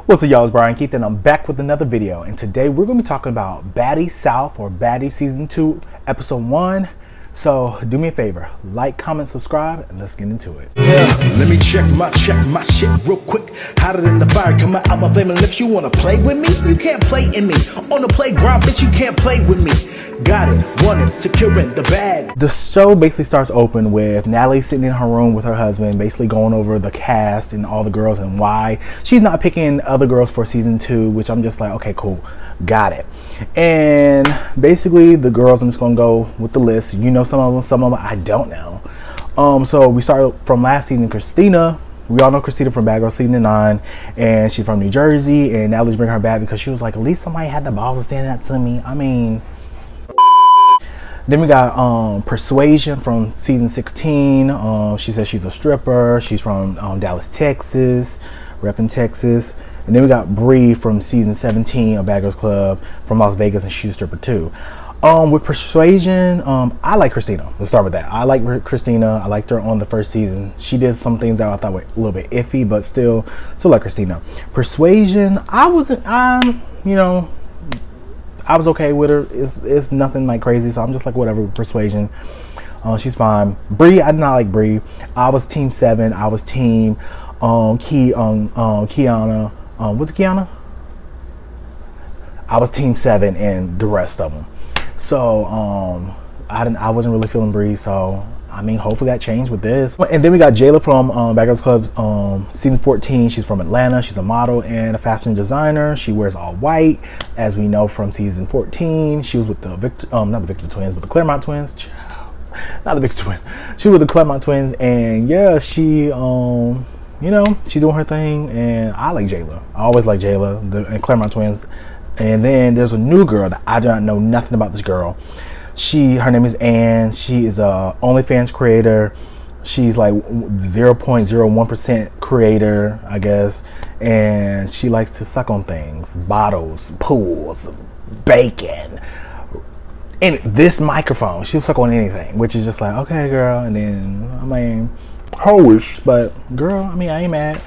What's up, y'all? It's Brian Keith, and I'm back with another video. And today we're going to be talking about Baddies South, or Baddies Season 2, Episode 1. So do me a favor, like, comment, subscribe, and let's get into it. Yeah, let me check my shit real quick. Hotter than the fire coming out my flaming lips. You wanna play with me? You can't play in me. On the playground, bitch, you can't play with me. Got it, won it, securing the bag. The show basically starts open with Natalie sitting in her room with her husband, basically going over the cast and all the girls and why she's not picking other girls for Season 2, which I'm just like, okay, cool, got it. And basically the girls, I'm just gonna go with the list. You know some of them I don't know. So we start from last season. Christina, we all know Christina from Bad Girl Season 9, and she's from New Jersey, and Natalie's bringing her back because she was like, at least somebody had the balls to stand up to me. I mean, then we got Persuasion from Season 16. She says she's a stripper. She's from Dallas, Texas, repping Texas. And then we got Bree from Season 17 of Bad Girls Club from Las Vegas, and she's a stripper too. With Persuasion, I like Christina. Let's start with that. I like Christina. I liked her on the first season. She did some things that I thought were a little bit iffy, but still like Christina. Persuasion, I was okay with her. It's nothing like crazy, so I'm just like whatever with Persuasion. She's fine. Bree, I did not like Bree. I was Team 7. I was Team Kiana. Was it Kiana? I was Team 7 and the rest of them. So I wasn't really feeling Bree. So I mean, hopefully that changed with this. And then we got Jayla from Bad Girls Club Season 14. She's from Atlanta. She's a model and a fashion designer. She wears all white, as we know from Season 14. She was with the not the Victor twins, but the Claremont twins. Not the Victor twins. She was with the Claremont twins, and yeah, she she's doing her thing, and I like Jayla. I always like Jayla, and Claremont twins. And then there's a new girl that I do not know nothing about. This girl, her name is Ann. She is a OnlyFans creator. She's like 0.01% creator, I guess, and she likes to suck on things, bottles, pools, bacon, and this microphone. She'll suck on anything, which is just like, okay, girl. And then I mean, hoish, but girl, I mean, I ain't mad.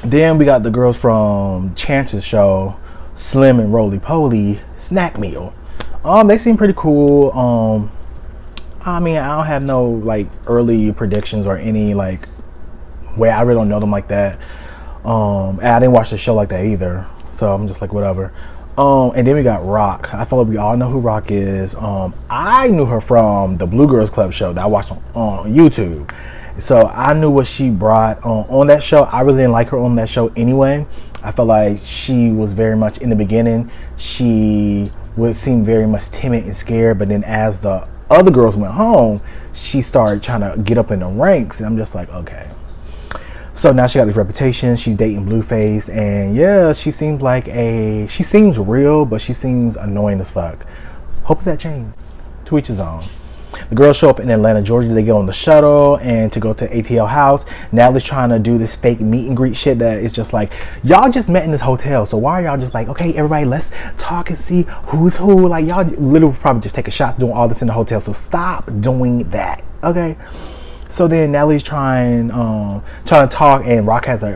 Then we got the girls from Chance's show, Slim and Roly Poly Snack Meal. They seem pretty cool. I mean, I don't have no like early predictions or any like way. I really don't know them like that. And I didn't watch the show like that either, so I'm just like whatever. And then we got Rock. I feel like we all know who Rock is. I knew her from the Blue Girls Club show that I watched on YouTube. So I knew what she brought on that show. I really didn't like her on that show anyway. I felt like she was very much, in the beginning, she would seem very much timid and scared. But then as the other girls went home, she started trying to get up in the ranks. And I'm just like, okay. So now she got this reputation. She's dating Blueface. And yeah, she seems real, but she seems annoying as fuck. Hope that changed. To each his own. The girls show up in Atlanta, Georgia. They get on the shuttle and to go to ATL house. Natalie's trying to do this fake meet and greet shit that is just like, y'all just met in this hotel. So why are y'all just like, okay, everybody, let's talk and see who's who. Like, y'all literally probably just taking shots doing all this in the hotel. So stop doing that, okay? So then Natalie's trying to talk, and Rock has her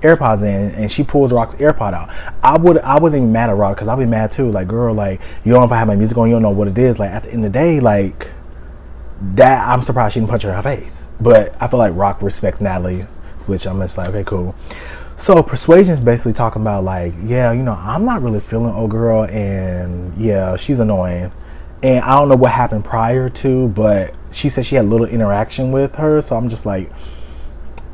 AirPods in, and she pulls Rock's AirPod out. I wasn't even mad at Rock, because I'll be mad too. Like, girl, like, you don't know if I have my music on, you don't know what it is. Like, at the end of the day, like, that, I'm surprised she didn't punch her in her face. But I feel like Rock respects Natalie, which I'm just like, okay, cool. So Persuasion's basically talking about like, yeah, I'm not really feeling old girl, and yeah, she's annoying. And I don't know what happened prior to, but she said she had little interaction with her. So I'm just like,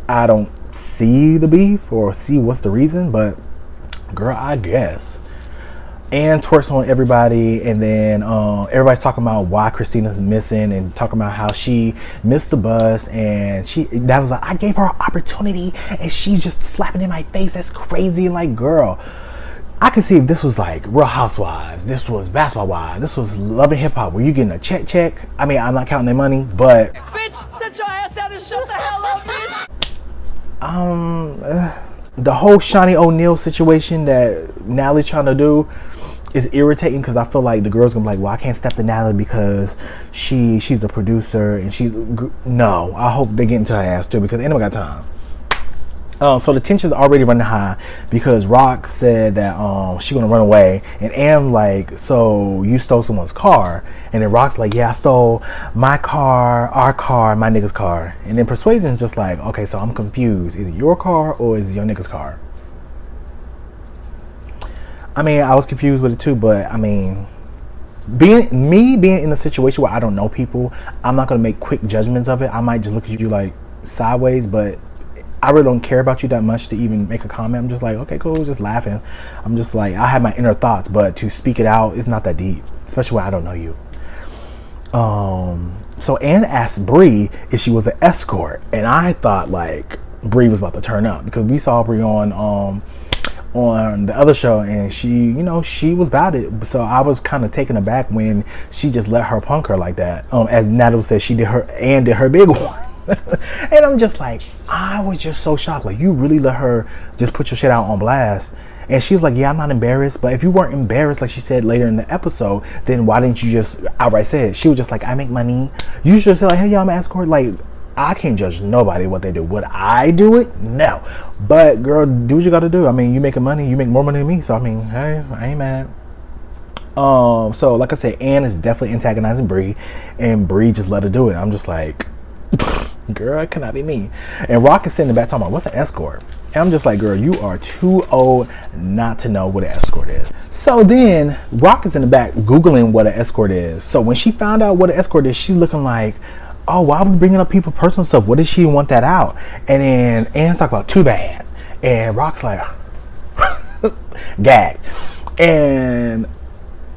I don't see the beef or see what's the reason, but girl, I guess. And twerks on everybody, and then everybody's talking about why Christina's missing and talking about how she missed the bus, and that was like, I gave her an opportunity and she's just slapping in my face. That's crazy. And like, girl, I could see if this was like Real Housewives, this was Basketball Wives, this was Love and Hip Hop, where you getting a check. I mean, I'm not counting their money, but bitch, sit your ass down and shut the hell up, bitch. The whole Shawnee O'Neal situation that Natalie's trying to do is irritating, because I feel like the girls gonna be like, well, I can't step to Natalie because she's the producer, and no, I hope they get into her ass too, because ain't nobody got time. So the tension's already running high because Rock said that she gonna run away, and Am like, so you stole someone's car, and then Rock's like, yeah, I stole my car, our car, my nigga's car, and then Persuasion's just like, okay, so I'm confused. Is it your car or is it your nigga's car? I mean, I was confused with it too, but I mean, being in a situation where I don't know people, I'm not gonna make quick judgments of it. I might just look at you like sideways, but I really don't care about you that much to even make a comment. I'm just like, okay, cool, just laughing. I'm just like, I have my inner thoughts, but to speak it out, it's not that deep, especially when I don't know you. So Ann asked Bree if she was an escort, and I thought like Bree was about to turn up because we saw Bree on the other show, and she, you know, she was about it. So I was kind of taken aback when she just let her punk her like that. As Natalie said, Ann did her big one. And I'm just like, I was just so shocked. Like, you really let her just put your shit out on blast? And she was like, yeah, I'm not embarrassed. But if you weren't embarrassed, like she said later in the episode, then why didn't you just outright say it? She was just like, I make money. You should say like, hey, y'all, I'm an escort. Like, I can't judge nobody what they do. Would I do it? No. But girl, do what you gotta do. I mean, you making money, you make more money than me. So I mean, hey, I ain't mad. So like I said, Ann is definitely antagonizing Bree, and Bree just let her do it. I'm just like, girl, it cannot be me. And Rock is sitting in the back talking about, what's an escort? And I'm just like, girl, you are too old not to know what an escort is. So then Rock is in the back Googling what an escort is. So when she found out what an escort is, she's looking like, oh, why are we bringing up people's personal stuff? What does she want that out? And then Ann's talking about too bad. And Rock's like, gag. And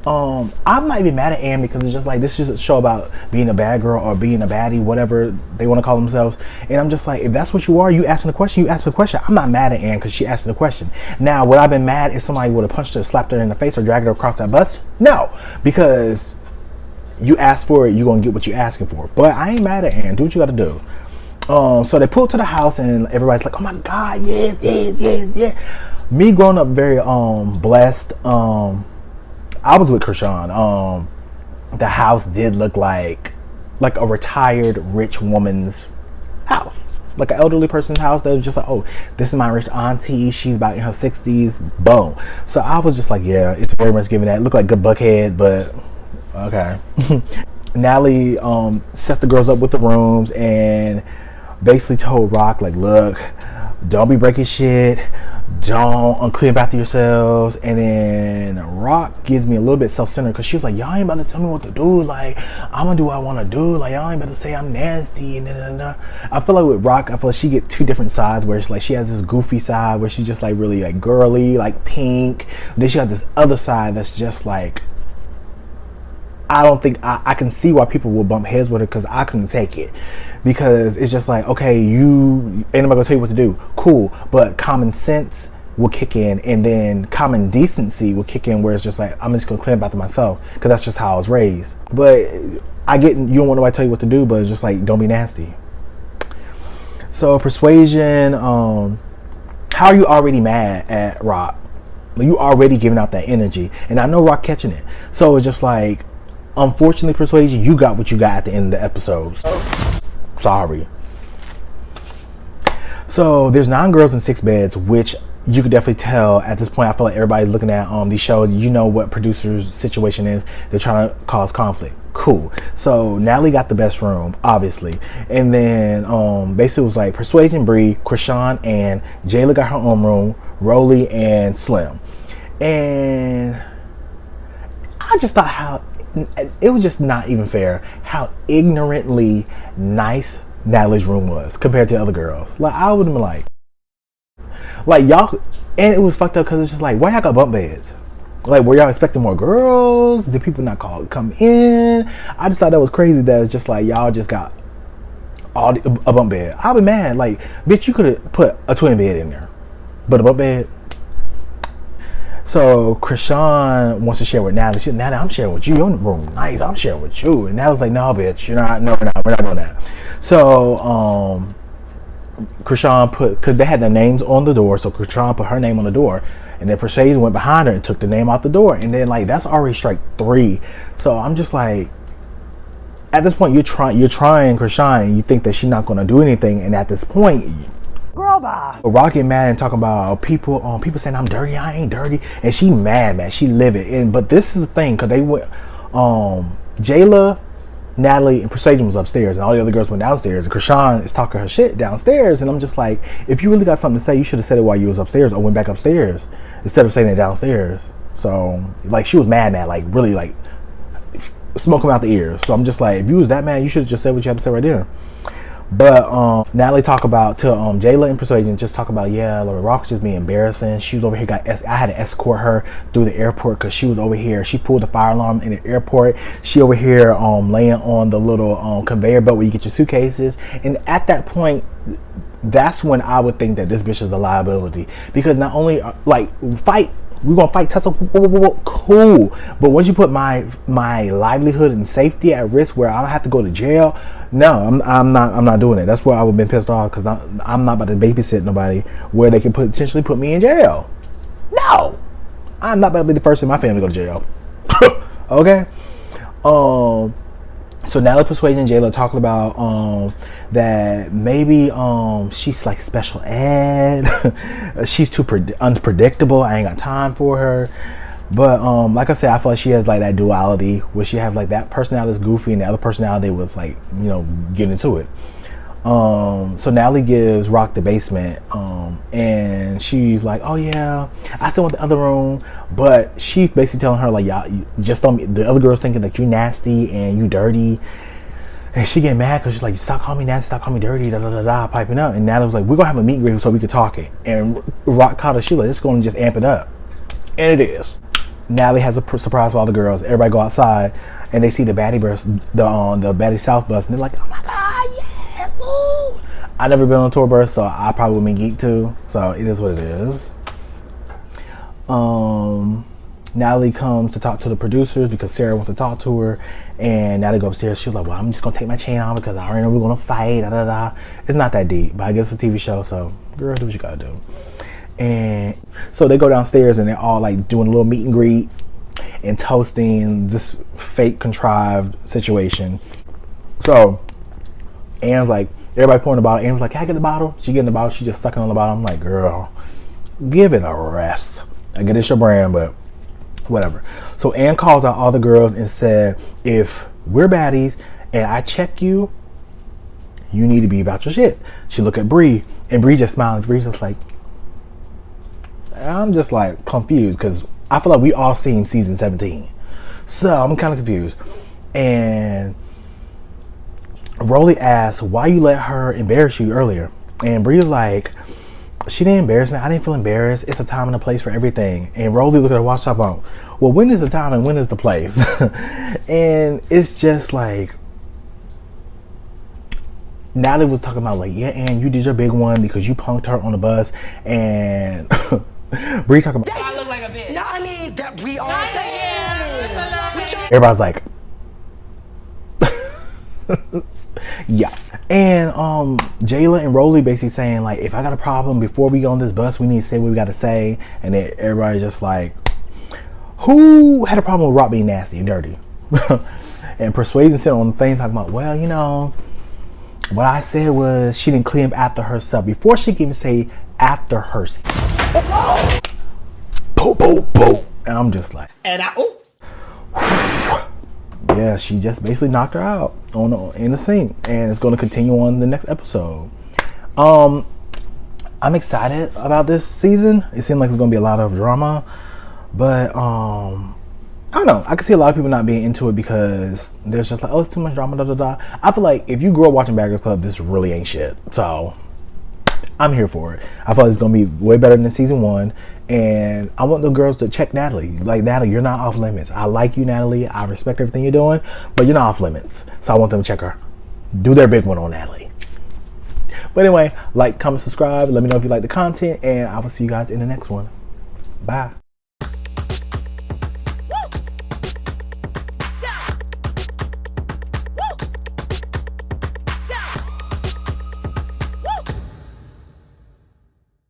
I'm not even mad at Ann because it's just like, this is a show about being a bad girl or being a baddie, whatever they want to call themselves. And I'm just like, if that's what you are, you asking the question, you ask the question. I'm not mad at Ann because she asked the question. Now, would I have been mad if somebody would have punched her, slapped her in the face, or dragged her across that bus? No, because you ask for it, you're gonna get what you're asking for. But I ain't mad at Ann. Do what you gotta do. So they pull up to the house, and everybody's like, oh my God, yes, yes, yes, yes. Me growing up very blessed. I was with Krishan. The house did look like a retired rich woman's house, like an elderly person's house that was just like, oh, this is my rich auntie, she's about in her 60s, boom. So I was just like, yeah, it's very much giving that. It looked like good buckhead, but okay. Natalie set the girls up with the rooms and basically told Rock, like, look, don't be breaking shit, don't unclean up after yourselves. And then Rock gives me a little bit self-centered because she's like, y'all ain't about to tell me what to do. Like, I'm gonna do what I want to do. Like, y'all ain't about to say I'm nasty. And I feel like with Rock, I feel like she get two different sides where it's like she has this goofy side where she's just like really like girly, like pink. And then she got this other side that's just like, I don't think I can see why people will bump heads with her because I couldn't take it. Because it's just like, okay, you ain't nobody gonna tell you what to do. Cool. But common sense will kick in, and then common decency will kick in where it's just like, I'm just gonna clean up after myself because that's just how I was raised. But I get, you don't want nobody to tell you what to do, but it's just like, don't be nasty. So Persuasion, how are you already mad at Rock? You already giving out that energy, and I know Rock catching it. So it's just like, unfortunately, Persuasion, you got what you got at the end of the episodes. Sorry. So there's 9 girls in 6 beds, which you could definitely tell at this point. I feel like everybody's looking at these shows. You know what producer's situation is. They're trying to cause conflict. Cool. So Natalie got the best room, obviously. And then basically it was like Persuasion, Bree, Krishan, and Jayla got her own room, Rolly and Slim. And I just thought how it was just not even fair how ignorantly nice Natalie's room was compared to other girls. Like, I would have been like y'all, and it was fucked up because it's just like, why y'all got bunk beds? Like, were y'all expecting more girls? Did people not come in? I just thought that was crazy that it's just like y'all just got a bunk bed. I'll be mad. Like, bitch, you could have put a twin bed in there, but a bunk bed. So Krishan wants to share with Natalie. She, Natalie, I'm sharing with you. Your room nice. I'm sharing with you. And Natalie's like, no, bitch, you're not. No, we're not doing that. So Krishan because they had their names on the door. So Krishan put her name on the door, and then Persuasion went behind her and took the name out the door. And then like that's already strike 3. So I'm just like, at this point, you're trying Krishan, and you think that she's not going to do anything. And at this point, Girl, bye. Rock get mad and talking about people saying I'm dirty, I ain't dirty, and she mad, man. She livid. But this is the thing, because they went, Jayla, Natalie, and Persuasion was upstairs, and all the other girls went downstairs, and Krishan is talking her shit downstairs, and I'm just like, if you really got something to say, you should have said it while you was upstairs or went back upstairs instead of saying it downstairs. So like, she was mad, like really like smoke him out the ears. So I'm just like, if you was that mad, you should have just said what you had to say right there. But Natalie talk about to Jayla and Persuasion just talk about, yeah, like, Rock's just being embarrassing. She was over here, I had to escort her through the airport because she was over here. She pulled the fire alarm in the airport. She over here laying on the little conveyor belt where you get your suitcases. And at that point, that's when I would think that this bitch is a liability, because not only we're gonna fight tussle, cool, but once you put my livelihood and safety at risk where I have to go to jail, no, I'm not doing it. That's where I would have been pissed off, because I'm not about to babysit nobody where they can potentially put me in jail. No, I'm not about to be the first in my family to go to jail. Okay. So Natalie, Persuasion, and Jayla talking about that maybe she's like special ed. She's too unpredictable. I ain't got time for her. But like I said, I feel like she has like that duality where she have like that personality is goofy and the other personality was like, you know, get into it. So Natalie gives Rock the basement, and she's like, oh yeah, I still want the other room, but she's basically telling her like, y'all, you just don't, the other girls thinking that you nasty and you dirty, and she get mad because she's like, stop calling me nasty, stop calling me dirty, da da da da, piping up. And Natalie was like, we're gonna have a meet and greet so we could talk it. And Rock caught her, she's like, it's gonna just amp it up, and it is. Natalie has a surprise for all the girls. Everybody go outside and they see the baddie bus, the baddie South bus, and they're like, oh my god, yes, woo! I never been on a tour bus, so I probably would be geek too. So it is what it is. Natalie comes to talk to the producers because Sarah wants to talk to her, and Natalie go upstairs. She's like, well, I'm just gonna take my chain off because I already know we're gonna fight. Da, da, da. It's not that deep, but I guess it's a TV show, so girl, do what you gotta do. And so they go downstairs and they're all like doing a little meet and greet and toasting this fake contrived situation. So Anne's like, everybody pouring the bottle. Anne's like, can I get the bottle? She getting the bottle. She just sucking on the bottle. I'm like, girl, give it a rest. I get it's your brand, but whatever. So Anne calls out all the girls and said, if we're baddies and I check you, you need to be about your shit. She look at Bree and Bree just smiling. Bree's just like, I'm just like confused because I feel like we all seen season 17. So I'm kind of confused. And Rolly asked, why you let her embarrass you earlier? And Bree was like, she didn't embarrass me. I didn't feel embarrassed. It's a time and a place for everything. And Rolly looked at her watch top on, well, when is the time and when is the place? And it's just like, Natalie was talking about like, yeah, and you did your big one because you punked her on the bus. And Bree talking about, I look like a bitch. No, I mean that we all say. everybody's like, yeah. And Jayla and Rolly basically saying like, if I got a problem before we go on this bus, we need to say what we got to say. And then everybody just like, who had a problem with Rock being nasty and dirty? And Persuasion sitting on the thing talking about, well, you know, what I said was she didn't clean up after herself before she can even say after herself. Boom, boom, boom. And I'm just like, And yeah, she just basically knocked her out in the sink, and it's going to continue on the next episode. I'm excited about this season. It seems like it's going to be a lot of drama, but I don't know. I can see a lot of people not being into it because there's just like, oh, it's too much drama, da da da. I feel like if you grew up watching Bad Girls Club, this really ain't shit. So I'm here for it. I feel like it's gonna be way better than season 1, and I want the girls to check Natalie. Like, Natalie, you're not off limits. I like you, Natalie. I respect everything you're doing, but you're not off limits. So I want them to check her. Do their big one on Natalie. But anyway, like, comment, subscribe. Let me know if you like the content, and I will see you guys in the next one. Bye.